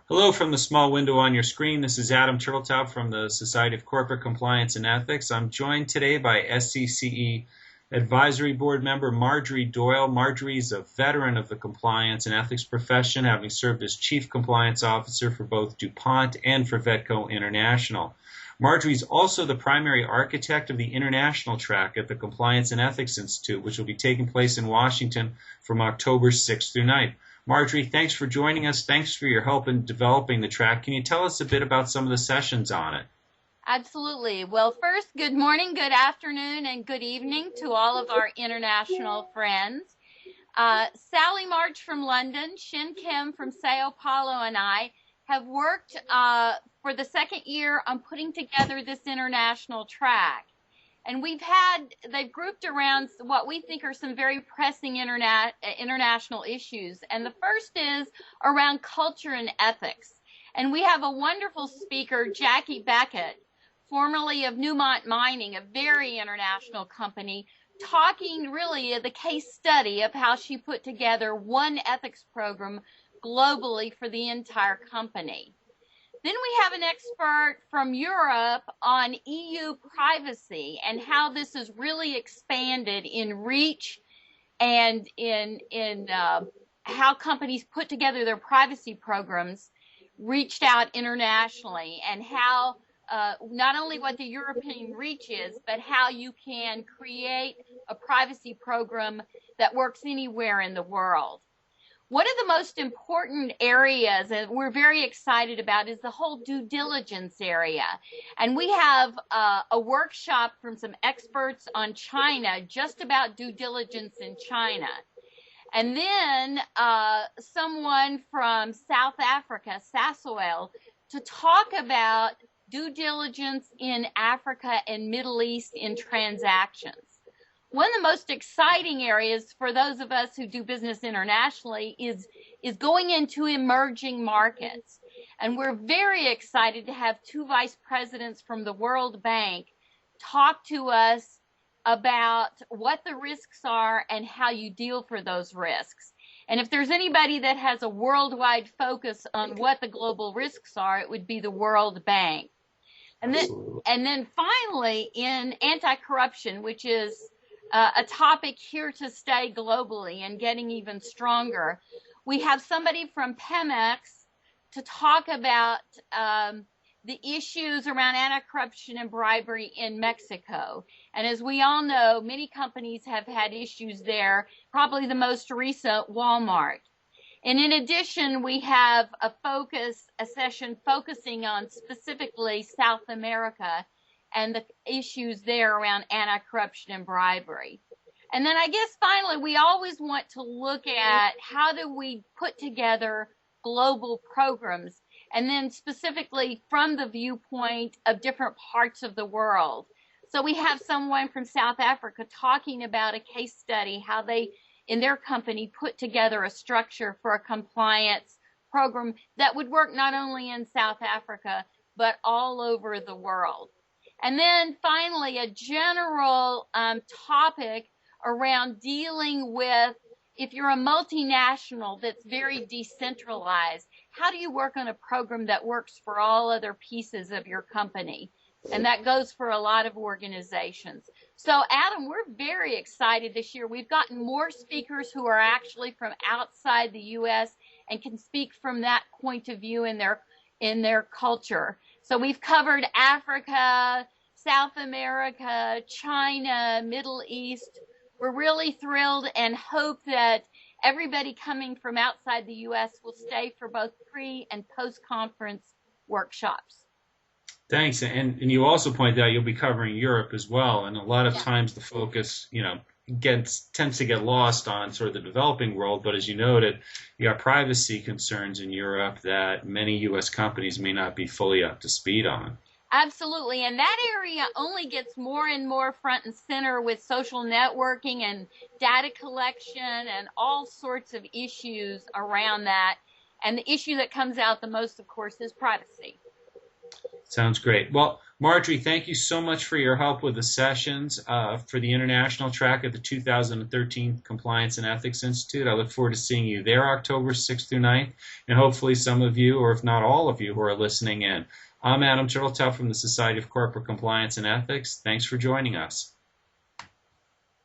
Hello from the small window on your screen. This is Adam Turtletop from the Society of Corporate Compliance and Ethics. I'm joined today by SCCE Advisory Board member Marjorie Doyle. Marjorie is a veteran of the compliance and ethics profession, having served as Chief Compliance Officer for both DuPont and for Vetco International. Marjorie is also the primary architect of the international track at the Compliance and Ethics Institute, which will be taking place in Washington from October 6th through 9th. Marjorie, thanks for joining us. Thanks for your help in developing the track. Can you tell us a bit about some of the sessions on it? Absolutely. Well, first, good morning, good afternoon, and good evening to all of our international friends. Sally March from London, Shin Kim from Sao Paulo, and I have worked for the second year on putting together this international track. And they've grouped around what we think are some very pressing international issues. And the first is around culture and ethics. And we have a wonderful speaker, Jackie Beckett, formerly of Newmont Mining, a very international company, talking really the case study of how she put together one ethics program globally for the entire company. Then we have an expert from Europe on EU privacy and how this has really expanded in reach and in how companies put together their privacy programs, reached out internationally, and how not only what the European reach is, but how you can create a privacy program that works anywhere in the world. One of the most important areas that we're very excited about is the whole due diligence area. And we have a workshop from some experts on China, just about due diligence in China. And then someone from South Africa, Sassoel, to talk about due diligence in Africa and Middle East in transactions. One of the most exciting areas for those of us who do business internationally is going into emerging markets. And we're very excited to have two vice presidents from the World Bank talk to us about what the risks are and how you deal for those risks. And if there's anybody that has a worldwide focus on what the global risks are, it would be the World Bank. And then finally, in anti-corruption, which is a topic here to stay globally and getting even stronger, we have somebody from Pemex to talk about the issues around anti-corruption and bribery in Mexico. And as we all know, many companies have had issues there, probably the most recent, Walmart. And in addition, we have a session focusing on specifically South America and the issues there around anti-corruption and bribery. And then I guess finally, we always want to look at how do we put together global programs, and then specifically from the viewpoint of different parts of the world. So we have someone from South Africa talking about a case study, how they, in their company, put together a structure for a compliance program that would work not only in South Africa, but all over the world. And then finally, a general topic around dealing with, if you're a multinational that's very decentralized, how do you work on a program that works for all other pieces of your company? And that goes for a lot of organizations. So, Adam, we're very excited this year. We've gotten more speakers who are actually from outside the U.S. and can speak from that point of view in their culture. So we've covered Africa, South America, China, Middle East. We're really thrilled and hope that everybody coming from outside the U.S. will stay for both pre- and post-conference workshops. Thanks. And you also pointed out you'll be covering Europe as well. And a lot of times the focus, tends to get lost on sort of the developing world. But as you noted, you got privacy concerns in Europe that many U.S. companies may not be fully up to speed on. Absolutely. And that area only gets more and more front and center with social networking and data collection and all sorts of issues around that. And the issue that comes out the most, of course, is privacy. Sounds great. Well, Marjorie, thank you so much for your help with the sessions for the international track at the 2013 Compliance and Ethics Institute. I look forward to seeing you there October 6th through 9th, and hopefully some of you, or if not all of you, who are listening in. I'm Adam Turteltaub from the Society of Corporate Compliance and Ethics. Thanks for joining us.